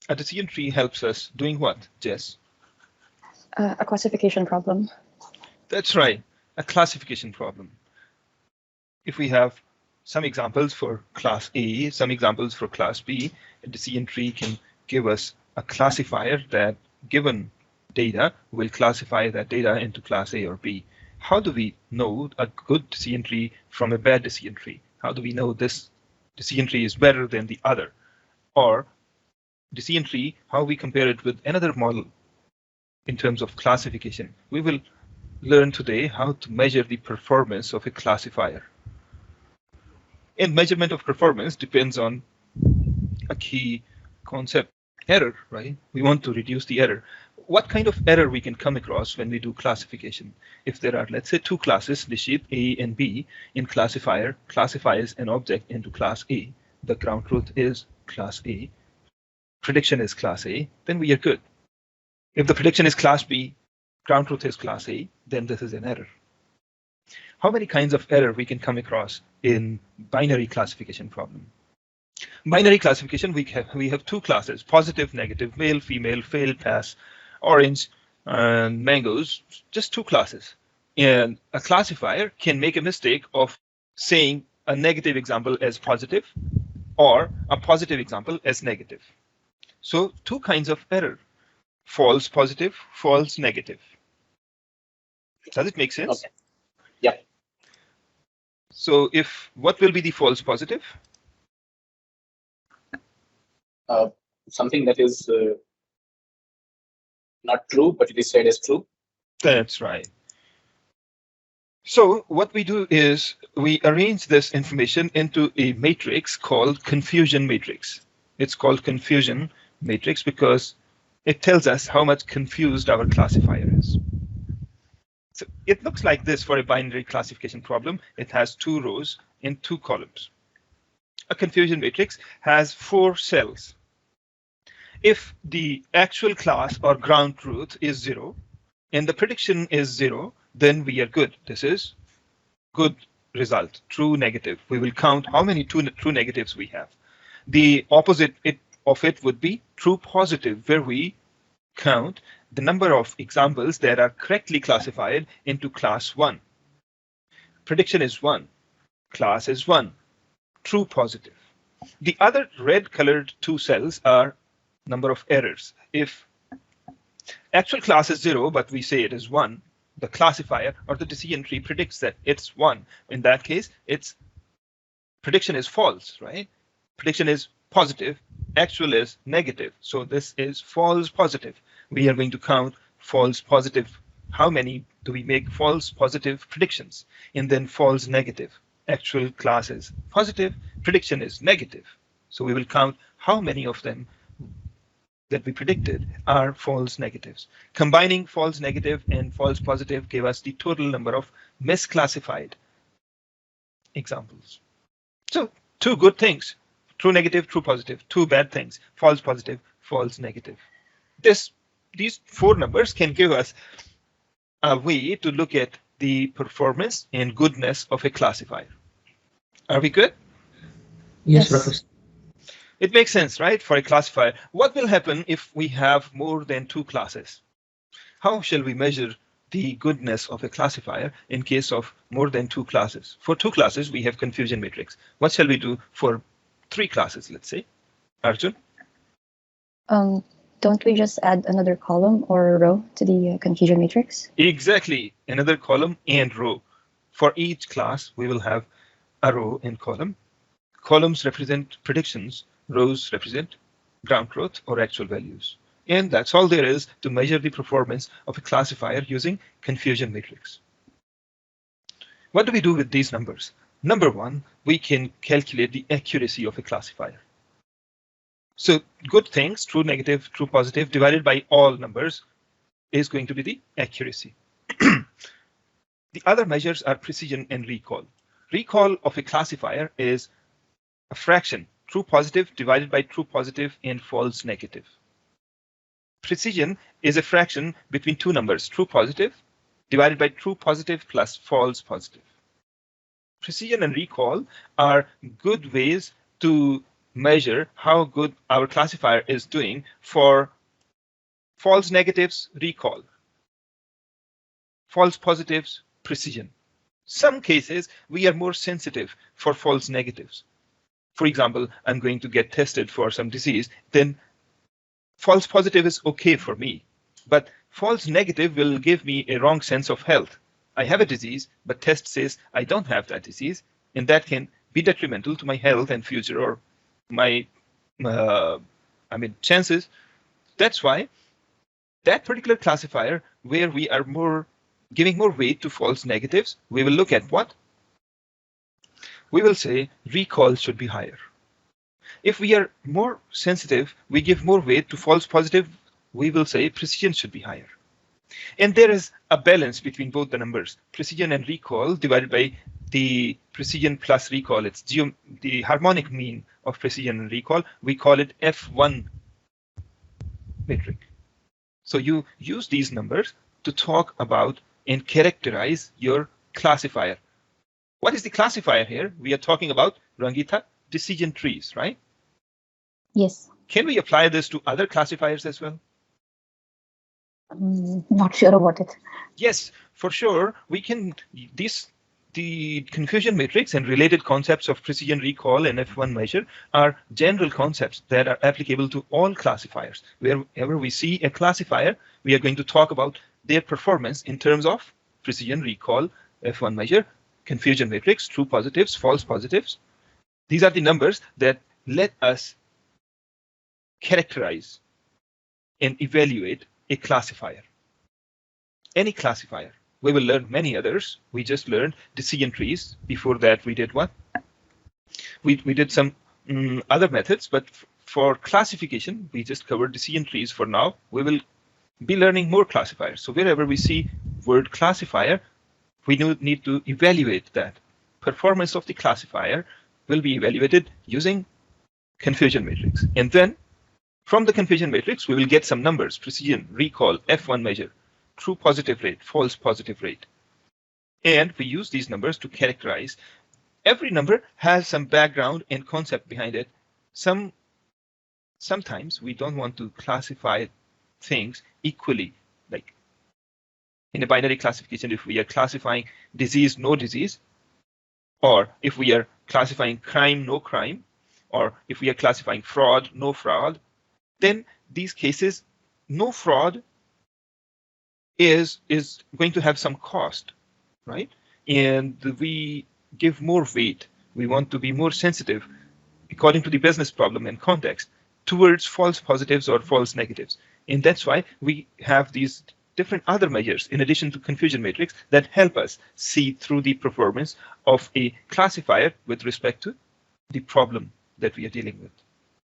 A decision tree helps us doing what, Jess? A classification problem. That's right, a classification problem. If we have some examples for class A, some examples for class B, a decision tree can give us a classifier that, given data, will classify that data into class A or B. How do we know a good decision tree from a bad decision tree? How do we know this decision tree is better than the other? Or decision tree, how we compare it with another model in terms of classification? We will learn today how to measure the performance of a classifier. And measurement of performance depends on a key concept, error, right? We want to reduce the error. What kind of error we can come across when we do classification? If there are, let's say, two classes, Nishit, A and B, in classifier classifies an object into class A, the ground truth is class A, prediction is class A, then we are good. If the prediction is class B, ground truth is class A, then this is an error. How many kinds of error we can come across in binary classification problem? Binary classification, we have two classes, positive, negative, male, female, fail, pass, orange, and mangoes, just two classes. And a classifier can make a mistake of saying a negative example as positive or a positive example as negative. So two kinds of error, false positive, false negative. Does it make sense? Okay. Yeah. So what will be the false positive? Something that is not true, but it is said as true. That's right. So what we do is we arrange this information into a matrix called confusion matrix. It's called confusion matrix because it tells us how much confused our classifier is. So it looks like this for a binary classification problem. It has two rows and two columns. A confusion matrix has 4 cells. If the actual class or ground truth is 0 and the prediction is 0, then we are good. This is good result, true negative. We will count how many true negatives we have. The opposite of it would be true positive, where we count the number of examples that are correctly classified into class 1. Prediction is 1, class is 1, true positive. The other red colored 2 cells are number of errors. If actual class is 0, but we say it is 1, the classifier or the decision tree predicts that it's 1. In that case, its prediction is false, right? Prediction is positive, actual is negative. So this is false positive. We are going to count false positive. How many do we make false positive predictions? And then false negative. Actual class is positive, prediction is negative. So we will count how many of them that we predicted are false negatives. Combining false negative and false positive gave us the total number of misclassified examples. So 2 good things, true negative, true positive, 2 bad things, false positive, false negative. These 4 numbers can give us a way to look at the performance and goodness of a classifier. Are we good? Yes, Professor. It makes sense, right? For a classifier, what will happen if we have more than 2 classes? How shall we measure the goodness of a classifier in case of more than 2 classes? For 2 classes, we have confusion matrix. What shall we do for 3 classes, let's say? Arjun? Don't we just add another column or row to the confusion matrix? Exactly, another column and row. For each class, we will have a row and column. Columns represent predictions, rows represent ground truth or actual values. And that's all there is to measure the performance of a classifier using confusion matrix. What do we do with these numbers? Number 1, we can calculate the accuracy of a classifier. So good things, true negative, true positive, divided by all numbers is going to be the accuracy. The other measures are precision and recall. Recall of a classifier is a fraction, true positive divided by true positive and false negative. Precision is a fraction between 2 numbers, true positive divided by true positive plus false positive. Precision and recall are good ways to measure how good our classifier is doing for false negatives recall, false positives precision. Some cases we are more sensitive for false negatives. For example, I'm going to get tested for some disease, then false positive is okay for me, but false negative will give me a wrong sense of health. I have a disease, but test says I don't have that disease, and that can be detrimental to my health and future or my chances. That's why that particular classifier where we are more giving more weight to false negatives, we will look at what? We will say recall should be higher. If we are more sensitive, we give more weight to false positive, we will say precision should be higher. And there is a balance between both the numbers, precision and recall divided by the precision plus recall. It's the harmonic mean of precision and recall. We call it F1 metric. So you use these numbers to talk about and characterize your classifier. What is the classifier here? We are talking about, Rangita, decision trees, right? Yes. Can we apply this to other classifiers as well? Not sure about it. Yes, for sure. We can, the confusion matrix and related concepts of precision recall and F1 measure are general concepts that are applicable to all classifiers. Wherever we see a classifier, we are going to talk about their performance in terms of precision recall, F1 measure, confusion matrix, true positives, false positives. These are the numbers that let us characterize and evaluate a classifier. Any classifier. We will learn many others. We just learned decision trees. Before that, we did what? We did some other methods, but for classification, we just covered decision trees for now. We will be learning more classifiers. So wherever we see word classifier, we need to evaluate that. Performance of the classifier will be evaluated using confusion matrix. And then from the confusion matrix, we will get some numbers, precision, recall, F1 measure, true positive rate, false positive rate. And we use these numbers to characterize. Every number has some background and concept behind it. Sometimes we don't want to classify things equally, like in a binary classification, if we are classifying disease, no disease, or if we are classifying crime, no crime, or if we are classifying fraud, no fraud, then these cases, no fraud is going to have some cost, right? And we give more weight. We want to be more sensitive, according to the business problem and context, towards false positives or false negatives. And that's why we have these different other measures in addition to confusion matrix that help us see through the performance of a classifier with respect to the problem that we are dealing with.